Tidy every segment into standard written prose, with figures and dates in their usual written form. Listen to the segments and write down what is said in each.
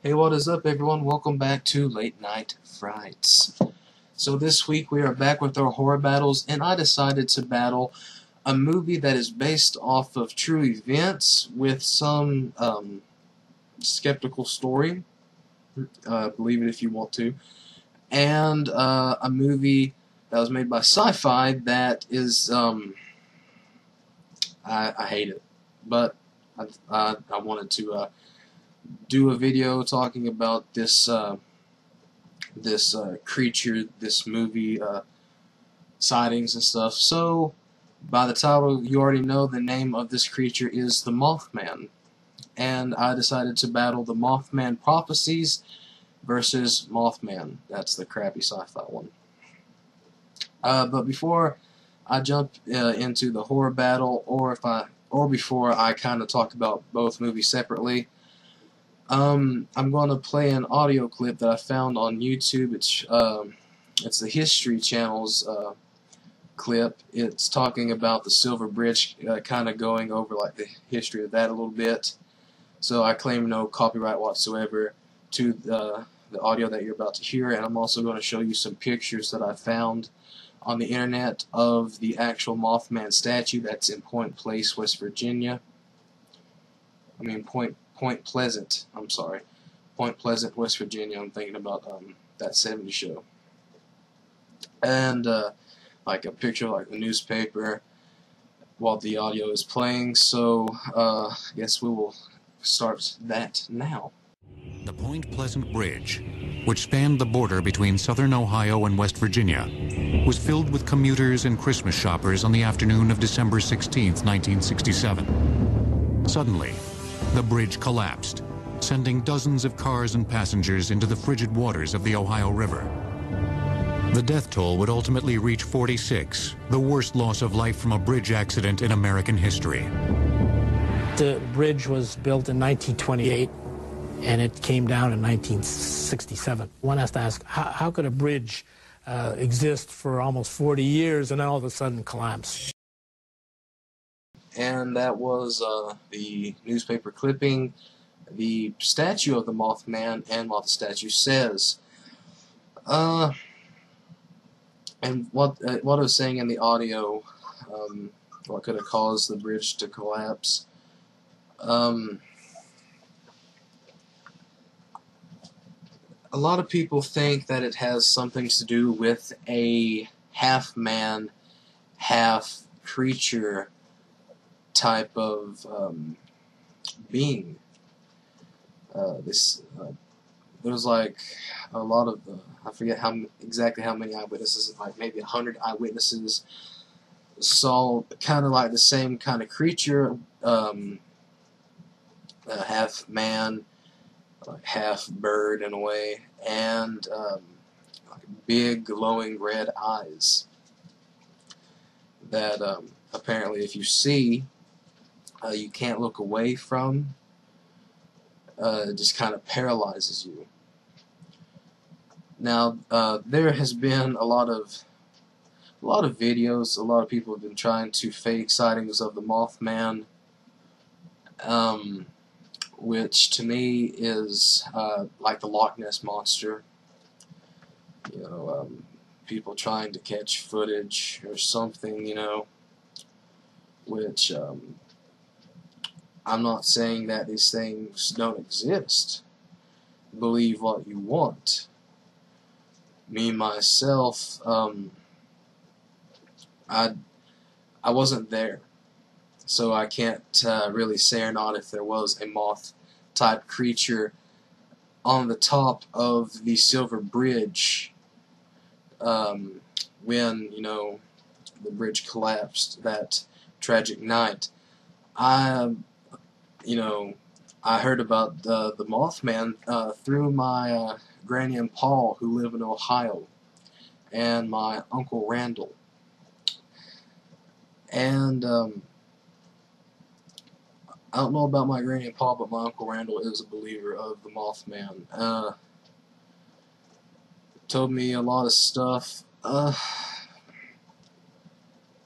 Hey, what is up, everyone? Welcome back to Late Night Frights. So this week we are back with our horror battles, and I decided to battle a movie that is based off of true events with some skeptical story, believe it if you want to, and a movie that was made by sci-fi that is, I hate it, but I wanted to do a video talking about this creature, this movie, sightings and stuff. So, by the title, you already know the name of this creature is the Mothman. And I decided to battle the Mothman Prophecies versus Mothman. That's the crappy sci-fi one. But before I jump into the horror battle, or before I kind of talk about both movies separately, I'm going to play an audio clip that I found on YouTube. It's the History Channel's clip. It's talking about the Silver Bridge, kind of going over like the history of that a little bit. So I claim no copyright whatsoever to the audio that you're about to hear, and I'm also going to show you some pictures that I found on the internet of the actual Mothman statue that's in Point Pleasant, West Virginia. Point Pleasant, I'm sorry. Point Pleasant, West Virginia. I'm thinking about that 70s show. And like a picture like the newspaper while the audio is playing. So I guess we will start that now. The Point Pleasant Bridge, which spanned the border between southern Ohio and West Virginia, was filled with commuters and Christmas shoppers on the afternoon of December 16, 1967. Suddenly, the bridge collapsed, sending dozens of cars and passengers into the frigid waters of the Ohio River. The death toll would ultimately reach 46, the worst loss of life from a bridge accident in American history. The bridge was built in 1928, and it came down in 1967. One has to ask, how could a bridge exist for almost 40 years and then all of a sudden collapse? And that was the newspaper clipping, the statue of the Mothman, and what the statue says. And what I was saying in the audio, what could have caused the bridge to collapse. A lot of people think that it has something to do with a half-man, half-creature type of being. There's like a lot of I forget exactly how many eyewitnesses, like maybe 100 eyewitnesses saw kind of like the same kind of creature, half man, like half bird in a way, and like big glowing red eyes that apparently if you see, you can't look away from. It just kind of paralyzes you. Now, there has been a lot of videos. A lot of people have been trying to fake sightings of the Mothman, which to me is like the Loch Ness Monster. You know, people trying to catch footage or something, you know, which I'm not saying that these things don't exist. Believe what you want. Me, myself, I wasn't there, so I can't really say or not if there was a moth-type creature on the top of the Silver Bridge when, you know, the bridge collapsed that tragic night. You know, I heard about the Mothman through my Granny and Paul, who live in Ohio, and my Uncle Randall. And I don't know about my Granny and Paul, but my Uncle Randall is a believer of the Mothman. Told me a lot of stuff.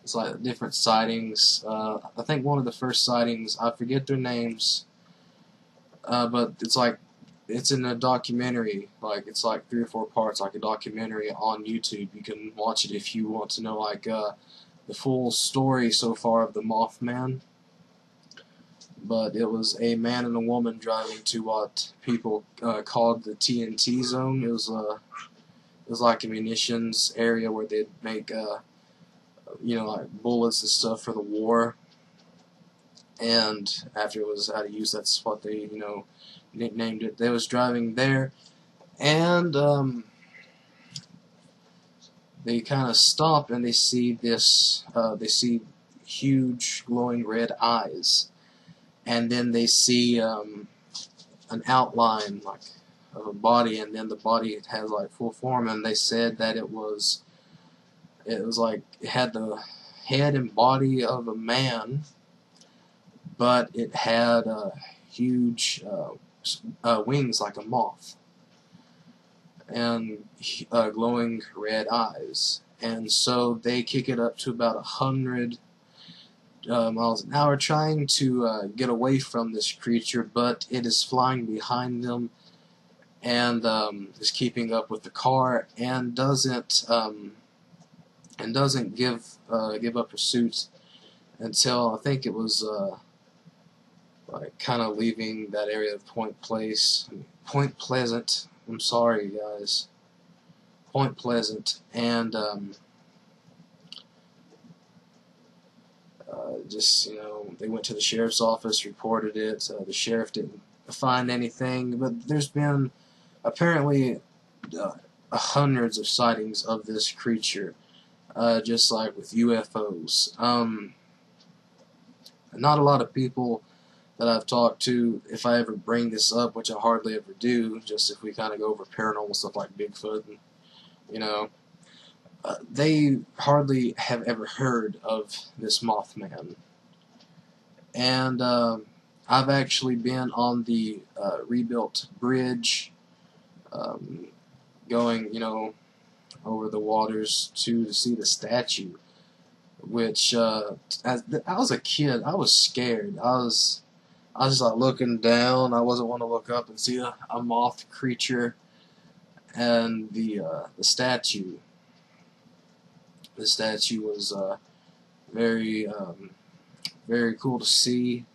It's like different sightings. I think one of the first sightings, I forget their names, but it's like it's in a documentary, like it's like 3 or 4 parts, like a documentary on YouTube. You can watch it if you want to know like the full story so far of the Mothman. But it was a man and a woman driving to what people called the TNT zone. It was like a munitions area where they'd make you know, like bullets and stuff for the war. And after it was out of use, that's what they, you know, nicknamed it. They was driving there, and they kind of stop and they see this, they see huge glowing red eyes, and then they see an outline like of a body, and then the body has like full form, and they said that it was like it had the head and body of a man, but it had huge wings like a moth, and glowing red eyes. And so they kick it up to about 100 miles an hour, trying to get away from this creature, but it is flying behind them and is keeping up with the car, and doesn't give up pursuit until I think it was like kind of leaving that area of Point Pleasant. I'm sorry, guys. Point Pleasant, and just, you know, they went to the sheriff's office, reported it. The sheriff didn't find anything, but there's been apparently hundreds of sightings of this creature, just like with UFOs. Not a lot of people that I've talked to, if I ever bring this up, which I hardly ever do, just if we kind of go over paranormal stuff like Bigfoot, and, you know, they hardly have ever heard of this Mothman. And I've actually been on the rebuilt bridge, going, you know, over the waters to see the statue, which as I was a kid, I was scared. I was just like looking down. I wasn't want to look up and see a moth creature. And the statue. The statue was very very cool to see.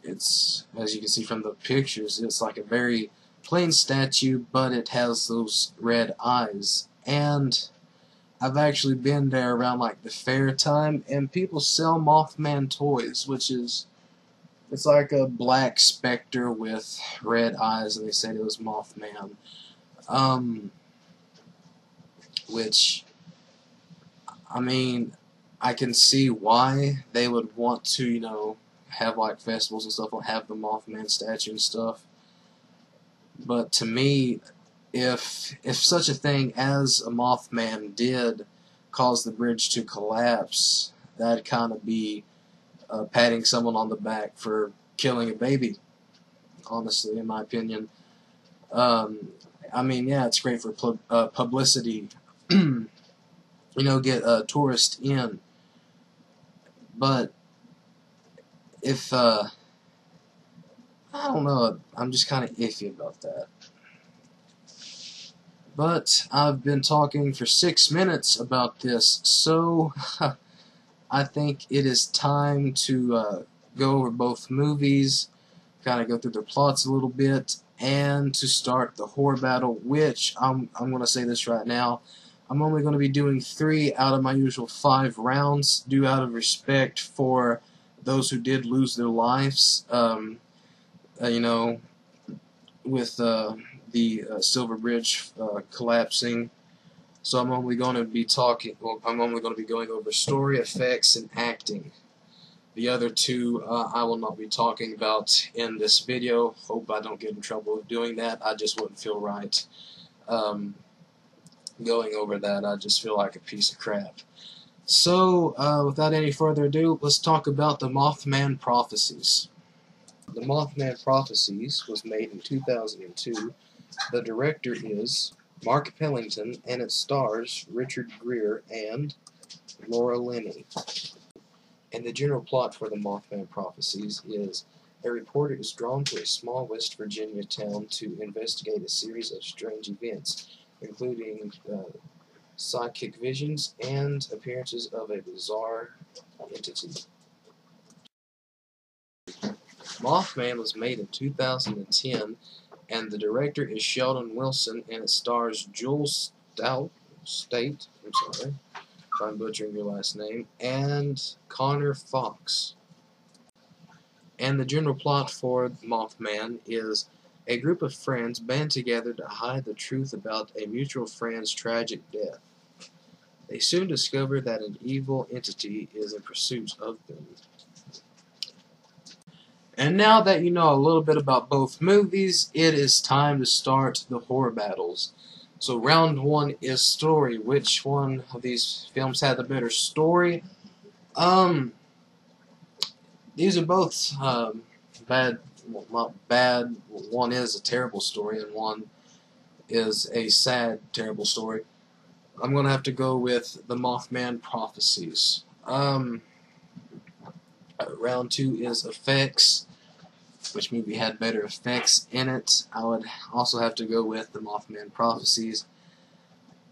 It's, as you can see from the pictures, it's like a very plain statue, but it has those red eyes. And I've actually been there around like the fair time, and people sell Mothman toys, which is, it's like a black specter with red eyes, and they said it was Mothman. Which, I mean, I can see why they would want to, you know, have like festivals and stuff, or have the Mothman statue and stuff. But to me, if such a thing as a Mothman did cause the bridge to collapse, that'd kind of be patting someone on the back for killing a baby, honestly, in my opinion. I mean, yeah, it's great for publicity, you know, get tourists in. But if, I don't know, I'm just kind of iffy about that. But I've been talking for 6 minutes about this, so I think it is time to go over both movies, kind of go through their plots a little bit, and to start the horror battle, which I'm going to say this right now, I'm only going to be doing 3 out of my usual 5 rounds, due out of respect for those who did lose their lives, you know, with the Silver Bridge collapsing. So I'm only going to be I'm only going to be going over story, effects, and acting. The other 2 I will not be talking about in this video. Hope I don't get in trouble with doing that. I just wouldn't feel right going over that. I just feel like a piece of crap. So, without any further ado, let's talk about the Mothman Prophecies. The Mothman Prophecies was made in 2002. The director is Mark Pellington, and it stars Richard Gere and Laura Linney. And the general plot for the Mothman Prophecies is a reporter is drawn to a small West Virginia town to investigate a series of strange events, including psychic visions and appearances of a bizarre entity. Mothman was made in 2010, and the director is Sheldon Wilson, and it stars Jules State, I'm sorry if I'm butchering your last name, and Connor Fox. And the general plot for Mothman is a group of friends band together to hide the truth about a mutual friend's tragic death. They soon discover that an evil entity is in pursuit of them. And now that you know a little bit about both movies, it is time to start the horror battles. So round one is story. Which one of these films had the better story? These are both bad. Well, not bad. One is a terrible story, and one is a sad, terrible story. I'm going to have to go with The Mothman Prophecies. Round two is effects. Which movie had better effects in it? I would also have to go with The Mothman Prophecies.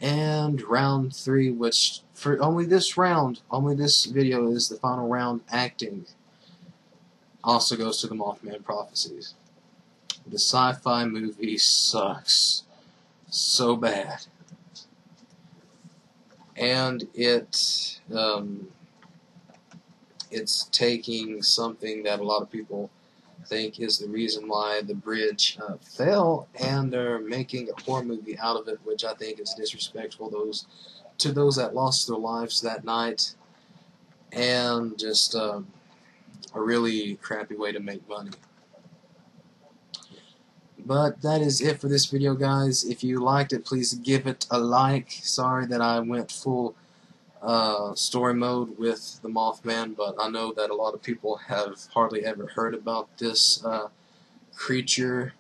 And round three, which for only this video is the final round, acting, also goes to The Mothman Prophecies. The sci-fi movie sucks so bad, and it's taking something that a lot of people think is the reason why the bridge fell, and they're making a horror movie out of it, which I think is disrespectful to those that lost their lives that night, and just a really crappy way to make money. But that is it for this video, guys. If you liked it, please give it a like. Sorry that I went full story mode with the Mothman, but I know that a lot of people have hardly ever heard about this creature.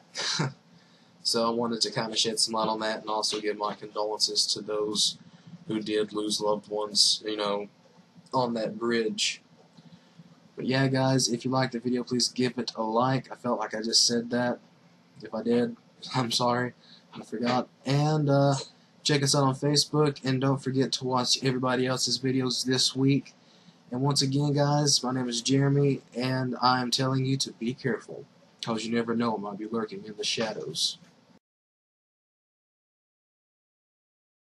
So I wanted to kind of shed some light on that, and also give my condolences to those who did lose loved ones, you know, on that bridge. But yeah, guys, if you liked the video, please give it a like. I felt like I just said that. If I did, I'm sorry. I forgot. And check us out on Facebook, and don't forget to watch everybody else's videos this week. And once again, guys, my name is Jeremy, and I am telling you to be careful, because you never know what might be lurking in the shadows.